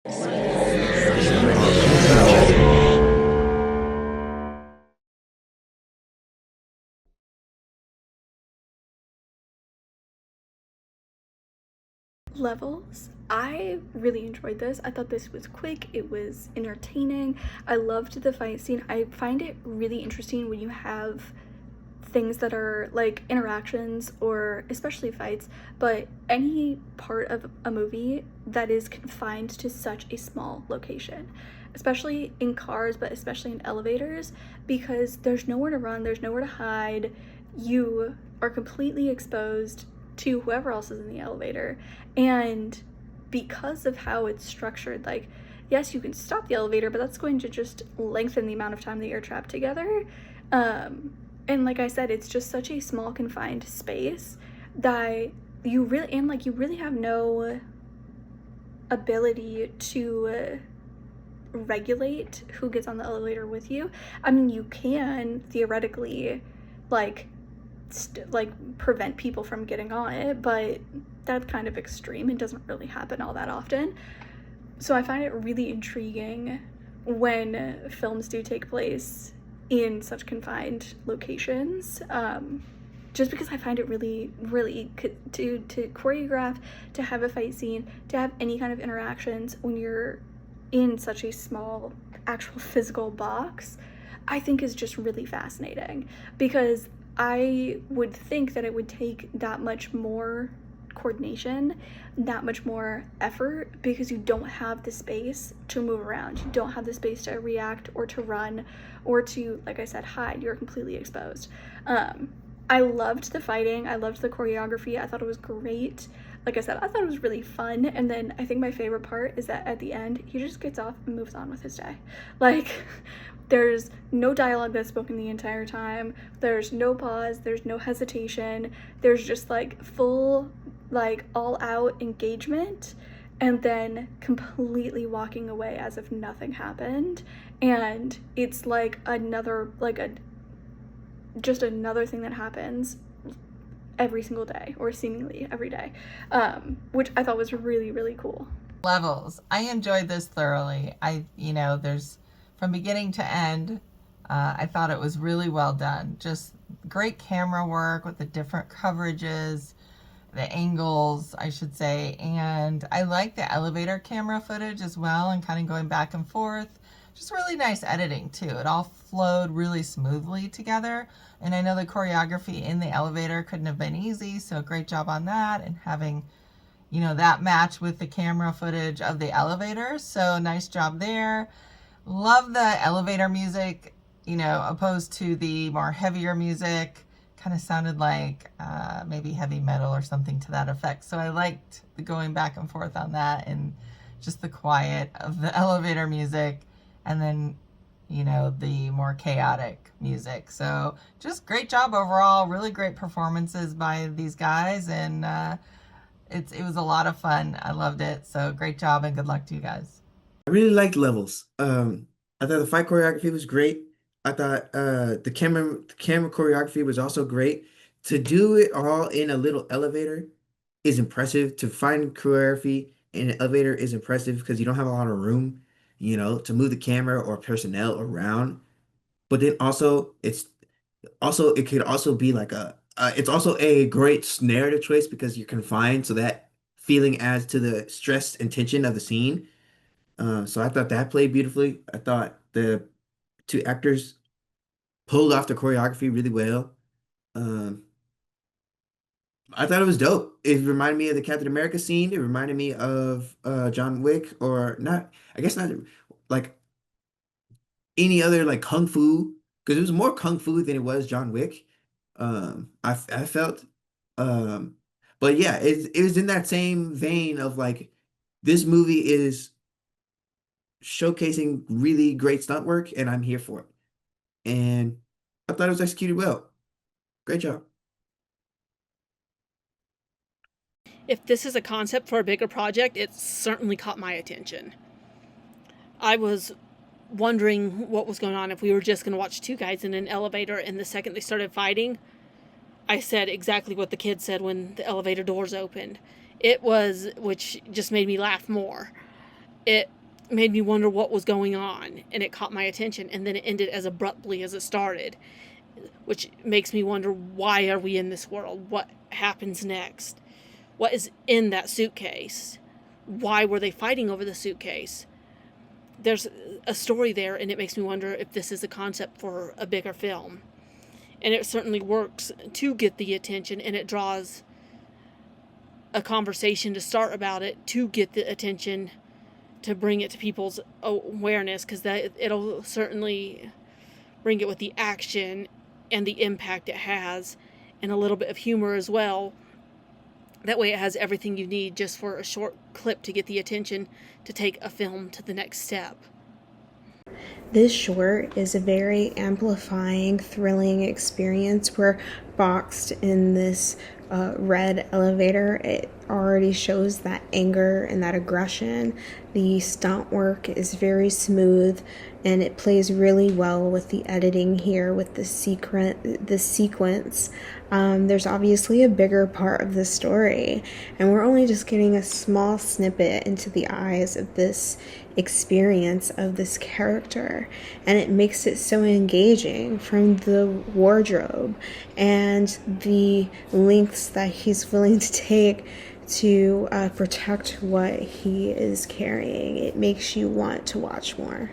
Levels. I really enjoyed this. I thought this was quick, it was entertaining. I loved the fight scene. I find it really interesting when you have things that are like interactions or especially fights, but any part of a movie that is confined to such a small location, especially in cars, but especially in elevators, because there's nowhere to run, there's nowhere to hide. You are completely exposed to whoever else is in the elevator. And because of how it's structured, like, yes, you can stop the elevator, but that's going to just lengthen the amount of time that you're trapped together. And like I said, it's just such a small confined space that you really have no ability to regulate who gets on the elevator with you. I mean, you can theoretically like prevent people from getting on it, but that's kind of extreme. It doesn't really happen all that often. So I find it really intriguing when films do take place in such confined locations, just because I find it really, really to choreograph, to have a fight scene, to have any kind of interactions when you're in such a small actual physical box, I think is just really fascinating, because I would think that it would take that much more coordination, that much more effort, because you don't have the space to move around. You don't have the space to react or to run or to, like I said, hide. You're completely exposed. I loved the fighting. I loved the choreography. I thought it was great. Like I said, I thought it was really fun. And then I think my favorite part is that at the end, he just gets off and moves on with his day. Like, there's no dialogue that's spoken the entire time. There's no pause. There's no hesitation. There's just like full, like all out engagement, and then completely walking away as if nothing happened. And it's like just another thing that happens every single day, or seemingly every day, which I thought was really, really cool. Levels. I enjoyed this thoroughly. There's from beginning to end, I thought it was really well done. Just great camera work with the different coverages, the angles, I should say. And I like the elevator camera footage as well, and kind of going back and forth. Just really nice editing too. It all flowed really smoothly together. And I know the choreography in the elevator couldn't have been easy, so great job on that, and having that match with the camera footage of the elevator. So nice job there. Love the elevator music, opposed to the more heavier music. Kind of sounded like maybe heavy metal or something to that effect. So I liked the going back and forth on that, and just the quiet of the elevator music, and then, the more chaotic music. So just great job overall. Really great performances by these guys, and it was a lot of fun. I loved it. So great job, and good luck to you guys. I really liked Levels. I thought the fight choreography was great. I thought the camera choreography was also great. To do it all in a little elevator is impressive. To find choreography in an elevator is impressive because you don't have a lot of room, to move the camera or personnel around. But then it could also be like it's also a great narrative choice because you're confined, so that feeling adds to the stress and tension of the scene. So I thought that played beautifully. I thought the two actors pulled off the choreography really well. Um, I thought it was dope. It reminded me of the Captain America scene. It reminded me of John Wick, or not, I guess not like any other like kung fu, because it was more kung fu than it was John Wick. I felt, um, but yeah, it was in that same vein of like this movie is showcasing really great stunt work, and I'm here for it. And I thought it was executed well. Great job. If this is a concept for a bigger project, it certainly caught my attention. I was wondering what was going on, if we were just going to watch two guys in an elevator, and the second they started fighting, I said exactly what the kid said when the elevator doors opened. Which just made me laugh more. it made me wonder what was going on, and it caught my attention, and then it ended as abruptly as it started, which makes me wonder, why are we in this world? What happens next? What is in that suitcase? Why were they fighting over the suitcase? There's a story there, and it makes me wonder if this is a concept for a bigger film. And it certainly works to get the attention, and it draws a conversation to start about it, to get the attention, to bring it to people's awareness, because it'll certainly bring it with the action and the impact it has, and a little bit of humor as well. That way it has everything you need just for a short clip to get the attention to take a film to the next step. This short is a very amplifying, thrilling experience. We're boxed in this red elevator. It already shows that anger and that aggression. The stunt work is very smooth, and it plays really well with the editing here, with the sequence. There's obviously a bigger part of the story, and we're only just getting a small snippet into the eyes of this experience of this character, and it makes it so engaging, from the wardrobe and the lengths that he's willing to take to protect what he is carrying. It makes you want to watch more.